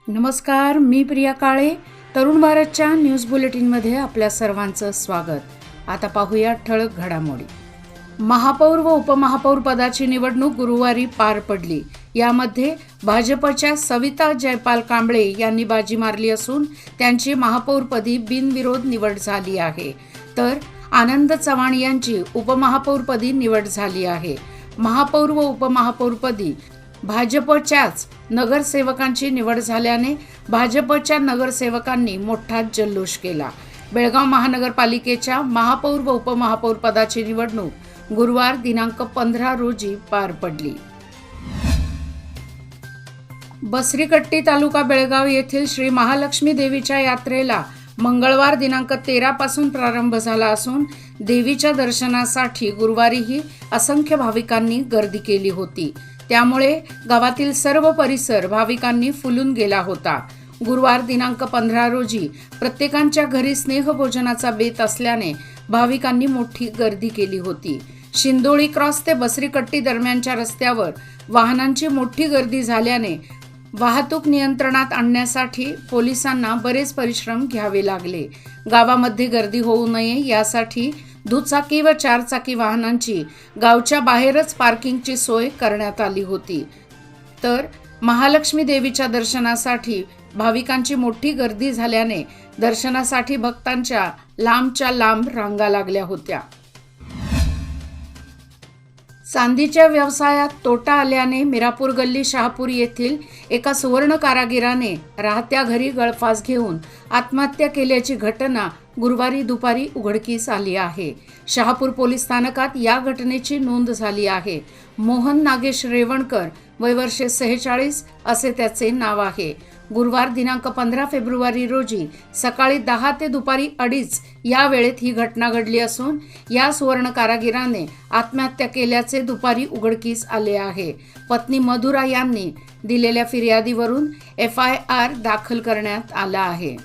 नमस्कार, मी प्रिया काळे. तरुण भारतच्या न्यूज बुलेटिनमध्ये आपल्या सर्वांचं स्वागत. आता पाहूया ठळक घडामोडी. महापौर व उपमहापौर पदाची निवडणूक गुरुवारी पार पडली. यामध्ये भाजपच्या सविता जयपाल कांबळे यांनी बाजी मारली असून त्यांची महापौरपदी बिनविरोध निवड झाली आहे, तर आनंद चव्हाण यांची उपमहापौरपदी निवड झाली आहे. महापौर व उपमहापौरपदी भाजपच्याच नगरसेवकांची निवड झाल्याने भाजपच्या नगरसेवकांनी मोठा जल्लोष केला. बेळगाव महानगरपालिकेच्या महापौर व उपमहापौर पदाची निवडणूक गुरुवार दिनांक 15 रोजी पार पडली. बसरीकट्टी तालुका बेळगाव येथील श्री महालक्ष्मी देवीच्या यात्रेला मंगळवार दिनांक 13 पासून प्रारंभ झाला असून देवीच्या दर्शनासाठी गुरुवारीही असंख्य भाविकांनी गर्दी केली होती. त्यामुळे गावातील सर्व परिसर भाविकांनी फुलून गेला होता. गुरुवार दिनांक 15 रोजी प्रत्येकांच्या घरी स्नेहभोजनाचा बेत असल्याने भाविकांनी मोठी गर्दी केली होती. शिंदोळी क्रॉस ते बसरीकट्टी दरम्यानच्या रस्त्यावर वाहनांची मोठी गर्दी झाल्याने वाहतूक नियंत्रणात आणण्यासाठी पोलिसांना बरेच परिश्रम घ्यावे लागले. गावामध्ये गर्दी होऊ नये यासाठी दुचाकी व चारचाकी वाहनांची गावच्या बाहेरच पार्किंगची सोय करण्यात आली होती. तर महालक्ष्मी देवीच्या दर्शनासाठी भाविकांची मोठी गर्दी झाल्याने दर्शनासाठी भक्तांच्या लांबच्या लांब रांगा लागल्या होत्या. चांदीच्या व्यवसायात तोटा आल्याने मिरापूर गल्ली शहापूर येथील एका सुवर्ण कारागिराने राहत्या घरी गळफास घेऊन आत्महत्या केल्याची घटना गुरुवारी दुपारी उघडकीस आली आहे. शहापूर पोलीस स्थानकात या घटनेची नोंद झाली आहे. मोहन नागेश रेवणकर, वय वर्षे 46 असे त्याचे नाव आहे. गुरुवार दिनांक 15 फेब्रुवारी रोजी सकाळी 10 ते दुपारी 2:30 या वेळेत ही घटना घडली असून या सुवर्ण कारागिराने आत्महत्या केल्याचे दुपारी उघडकीस आले आहे. पत्नी मधुरा यांनी दिलेल्या फिर्यादीवरून FIR दाखल करण्यात आला आहे.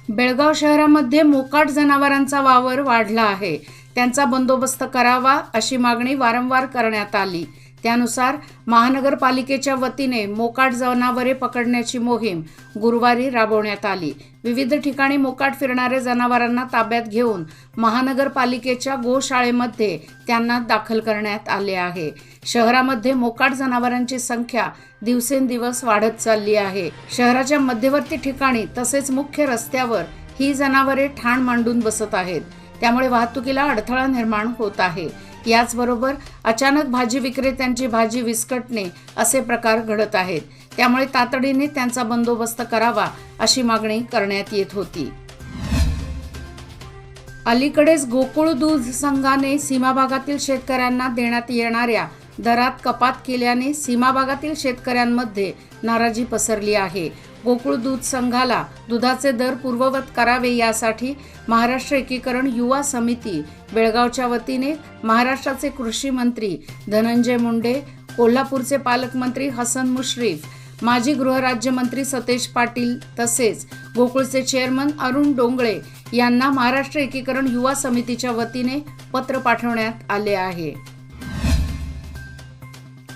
बेळगाव शहरामध्ये मोकाट जनावरांचा वावर वाढला आहे. त्यांचा बंदोबस्त करावा अशी मागणी वारंवार करण्यात आली. त्यानुसार महानगरपालिकेच्या वतीने मोकाट जनावरे पकडण्याची मोहीम गुरुवारी राबवण्यात आली. विविध ठिकाणी मोकाट फिरणाऱ्या जनावरांना ताब्यात घेऊन महानगरपालिकेच्या गोशाळेमध्ये त्यांना दाखल करण्यात आले आहे. शहरामध्ये मोकाट जनावरांची संख्या दिवसेंदिवस वाढत चालली आहे. शहराच्या मध्यवर्ती ठिकाणी तसेच मुख्य रस्त्यावर ही जनावरे ठाण मांडून बसत आहेत. त्यामुळे वाहतुकीला अडथळा निर्माण होत आहे. याचबरोबर अचानक भाजी विक्रेत्यांची भाजी विस्कटणे असे प्रकार घडत आहेत. त्यामुळे तातडीने त्यांचा बंदोबस्त करावा अशी मागणी करण्यात येत होती. अलीकडेच गोकुळ दूध संघाने सीमाभागातील शेतकऱ्यांना देण्यात येणाऱ्या दरात कपात केल्याने सीमाभागातील शेतकऱ्यांमध्ये नाराजी पसरली आहे. गोकुळ दूध संघाला दुधाचे दर पूर्ववत करावे यासाठी महाराष्ट्र एकीकरण युवा समिती बेळगावच्या वतीने महाराष्ट्राचे कृषी मंत्री धनंजय मुंडे, कोल्हापूरचे पालकमंत्री हसन मुश्रीफ, माजी गृहराज्यमंत्री सतेज पाटील तसेच गोकुळचे चेअरमन अरुण डोंगळे यांना महाराष्ट्र एकीकरण युवा समितीच्या वतीने पत्र पाठवण्यात आले आहे.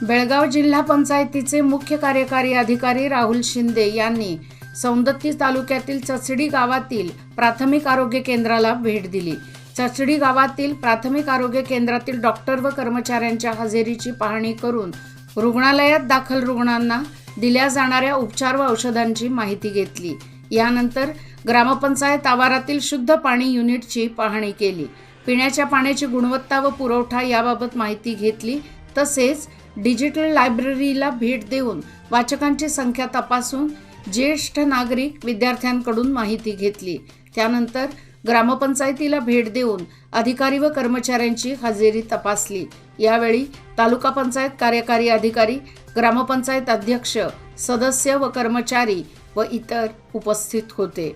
बेळगाव जिल्हा पंचायतीचे मुख्य कार्यकारी अधिकारी राहुल शिंदे यांनी सौंदत्ती तालुक्यातील चचडी गावातील प्राथमिक आरोग्य केंद्राला भेट दिली. चचडी गावातील प्राथमिक आरोग्य केंद्रातील डॉक्टर व कर्मचाऱ्यांच्या हजेरीची पाहणी करून रुग्णालयात दाखल रुग्णांना दिल्या जाणाऱ्या उपचार व औषधांची माहिती घेतली. यानंतर ग्रामपंचायत आवारातील शुद्ध पाणी युनिटची पाहणी केली. पिण्याच्या पाण्याची गुणवत्ता व पुरवठा याबाबत माहिती घेतली. तसेच डिजिटल लायब्ररीला भेट देऊन वाचकांची संख्या तपासून ज्येष्ठ नागरिक विद्यार्थ्यांकडून माहिती घेतली. त्यानंतर ग्रामपंचायतीला भेट देऊन अधिकारी व कर्मचाऱ्यांची हजेरी तपासली. यावेळी तालुका पंचायत कार्यकारी अधिकारी, ग्रामपंचायत अध्यक्ष, सदस्य व कर्मचारी व इतर उपस्थित होते.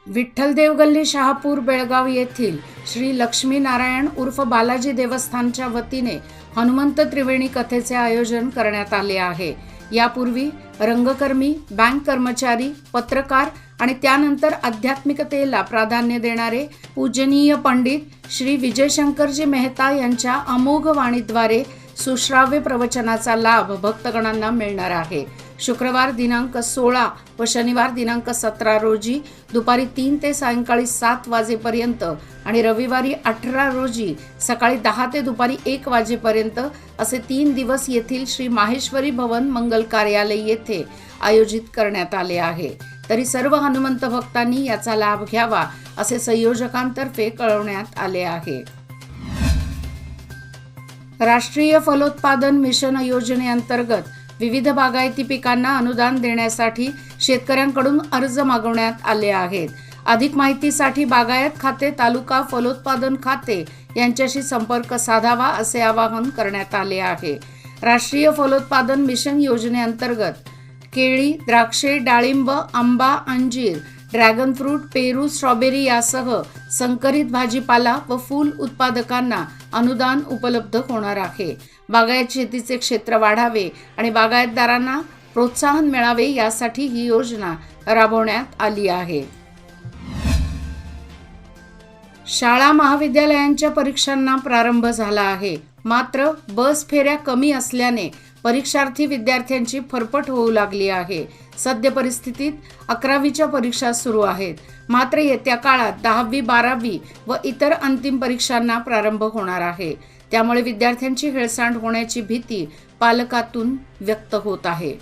विठ्ठल देवगल्ली शहापूर बेळगाव येथील श्री लक्ष्मी नारायण उर्फ बालाजी देवस्थानच्या वतीने हनुमंत त्रिवेणी कथेचे आयोजन करण्यात आले आहे. यापूर्वी रंगकर्मी, बँक कर्मचारी, पत्रकार आणि त्यानंतर आध्यात्मिकतेला प्राधान्य देणारे पूजनीय पंडित श्री विजयशंकरजी मेहता यांच्या अमोघ वाणीद्वारे सुश्राव्य प्रवचनाचा लाभ भक्तगणांना मिळणार आहे। शुक्रवार दिनांक 16 व शनिवार दिनांक 17 रोजी दुपारी 3 ते सायंकाळी 7 वाजेपर्यंत आणि रविवारी 18 रोजी सकाळी 10 ते दुपारी 1 वाजेपर्यंत असे 3 दिवस येथील श्री माहेश्वरी भवन मंगल कार्यालय येथे आयोजित करण्यात आले आहे। तरी सर्व हनुमंत भक्तांनी याचा लाभ घ्यावा असे संयोजकांतर्फे कळवण्यात आले आहे। राष्ट्रीय फलोत्पादन मिशन योजनेअंतर्गत विविध बागायती पिकांना अनुदान देण्यासाठी शेतकऱ्यांकडून अर्ज मागवण्यात आले आहेत। अधिक माहितीसाठी बागायत खाते, तालुका फलोत्पादन खाते यांच्याशी संपर्क साधावा असे आवाहन करण्यात आले आहे। राष्ट्रीय फलोत्पादन मिशन योजनेअंतर्गत केळी, द्राक्षे, डाळिंब, आंबा, अंजीर, ड्रॅगन फ्रूट, पेरू, स्ट्रॉबेरी यासह संकरित भाजीपाला व फूल उत्पादकांना अनुदान उपलब्ध होणार आहे। बागायत शेतीचे क्षेत्र वाढावे आणि बागायतदारांना प्रोत्साहन मिळावे यासाठी ही योजना राबवण्यात आली आहे। शाळा महाविद्यालयांच्या परीक्षांना प्रारंभ झाला आहे। मात्र बस फेऱ्या कमी असल्याने परीक्षार्थी विद्यार्थ्यांची फरफट होऊ लागली आहे। सद्य परिस्थितीत 11वीच्या परीक्षा सुरू आहेत। मात्र येत्या काळात 10वी, 12वी व इतर अंतिम परीक्षांना प्रारंभ होणार आहे। त्यामुळे विद्यार्थ्यांची हेळसांड होण्याची भीती पालकांतून व्यक्त होत आहे।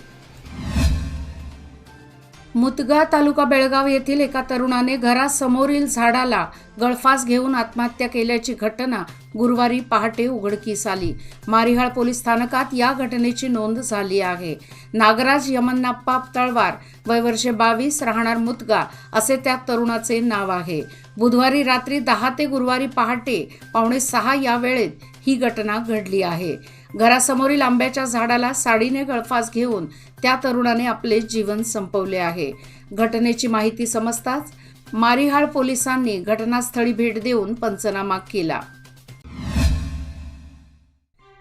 मुतगा तालुका बेळगाव येथील एका तरुणाने घरासमोरील झाडाला गळफास घेऊन आत्महत्या केल्याची घटना गुरुवारी पहाटे उघडकीस आली। मारिहाळ पोलीस स्थानकात या घटनेची नोंद झाली आहे। नागराज यमन्नाप्पा तळवार, वय वर्ष 22, राहणार मुतगा असे त्या तरुणाचे नाव आहे। बुधवारी रात्री 10 ते गुरुवारी पहाटे 5:45 या वेळेत ही घटना घडली आहे। घरासमोरील आंब्याच्या झाडाला साडीने गळफास घेऊन त्या तरुणाने आपले जीवन संपवले आहे। घटनेची माहिती समजताच मारिहाळ पोलिसांनी घटनास्थळी भेट देऊन पंचनामा केला।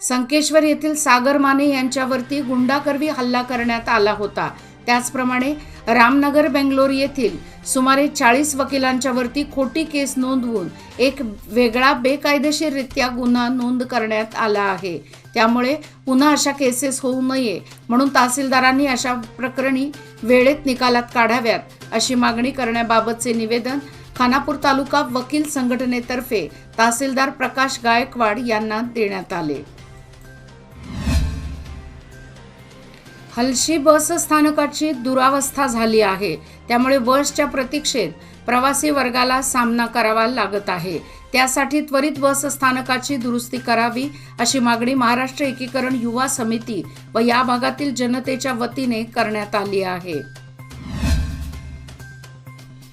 संकेश्वर येथील सागर माने यांच्यावरती गुंडाकरवी हल्ला करण्यात आला होता। त्याचप्रमाणे रामनगर बेंगलोर येथील सुमारे 40 वकिलांच्या वरती खोटी केस नोंदवून एक वेगळा बेकायदेशीररित्या गुन्हा नोंद करण्यात आला आहे। त्यामुळे पुन्हा अशा केसेस होऊ नये म्हणून तहसीलदारांनी अशा प्रकरणी वेळेत निकालात काढाव्यात अशी मागणी करण्याबाबतचे निवेदन खानापूर तालुका वकील संघटनेतर्फे तहसीलदार प्रकाश गायकवाड यांना देण्यात आले। हलशी बस स्थानकाची दुरावस्था झाली आहे। त्यामुळे बसच्या प्रतीक्षेत प्रवासी वर्गाला सामना करावा लागत आहे। त्यासाठी त्वरित बस स्थानकाची दुरुस्ती करावी अशी मागणी महाराष्ट्र एकीकरण युवा समिती व या भागातील जनतेच्या वतीने करण्यात आली आहे।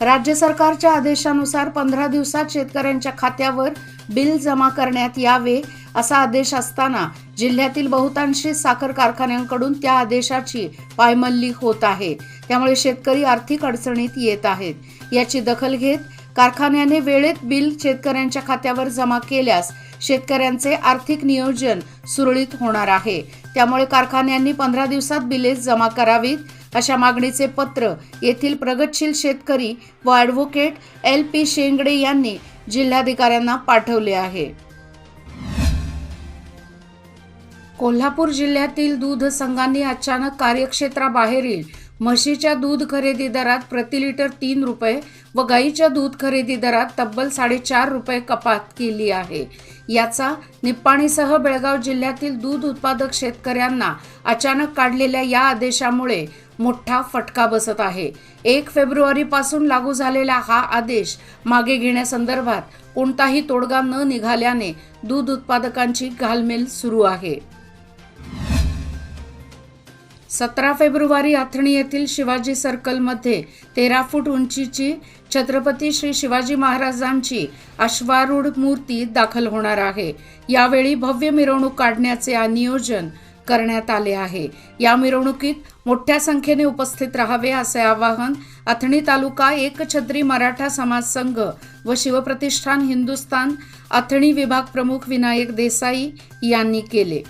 राज्य सरकारच्या आदेशानुसार 15 दिवसात शेतकऱ्यांच्या खात्यावर बिल जमा करण्यात यावे असा आदेश असताना जिल्ह्यातील बहुतांशी साखर कारखान्यांकडून त्या आदेशाची पायमल्ली होत आहे। त्यामुळे शेतकरी आर्थिक अडचणीत येत आहेत। याची दखल घेत कारखान्याने वेळेत बिल शेतकऱ्यांच्या खात्यावर जमा केल्यास शेतकऱ्यांचे आर्थिक नियोजन सुरळीत होणार आहे। त्यामुळे कारखान्यांनी 15 दिवसात बिले जमा करावीत अशा मागणीचे पत्र येथील प्रगतशील शेतकरी व ॲडव्होकेट LP शेंगडे यांनी जिल्हाधिकाऱ्यांना पाठवले आहे। कोल्हापूर जिल्ह्यातील दूध संघांनी अचानक कार्यक्षेत्राबाहेरील म्हशीच्या दूध खरेदी दरात प्रति लिटर 3 रुपये व गाईच्या दूध खरेदी दरात तब्बल 4.5 रुपये कपात केली आहे। याचा निप्पाणीसह बेळगाव जिल्ह्यातील दूध उत्पादक शेतकऱ्यांना अचानक काढलेल्या या आदेशामुळे मोठा फटका बसत आहे। 1 फेब्रुवारीपासून लागू झालेला हा आदेश मागे घेण्यासंदर्भात कोणताही तोडगा न निघाल्याने दूध उत्पादकांची घालमेल सुरू आहे। 17 फेब्रुवारी अथणी येथील शिवाजी सर्कलमध्ये 13 फूट उंचीची छत्रपती श्री शिवाजी महाराजांची अश्वारूढ मूर्ती दाखल होणार आहे। यावेळी भव्य मिरवणूक काढण्याचे नियोजन करण्यात आले आहे। या मिरवणुकीत मोठ्या संख्येने उपस्थित राहावे असे आवाहन अथणी तालुका एकछत्री मराठा समाज संघ व शिवप्रतिष्ठान हिंदुस्थान अथणी विभाग प्रमुख विनायक देसाई यांनी केले।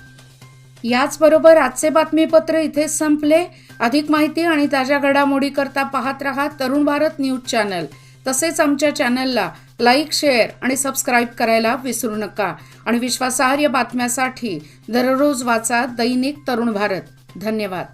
याचबरोबर आजचे बातमीपत्र इथेच संपले। अधिक माहिती आणि ताज्या घडामोडी करता पाहत रहा तरुण भारत न्यूज चॅनल। तसेच आमच्या चॅनलला लाईक, शेअर आणि सबस्क्राईब करायला विसरू नका आणि विश्वासार्ह बातम्यासाठी दररोज वाचा दैनिक तरुण भारत. धन्यवाद.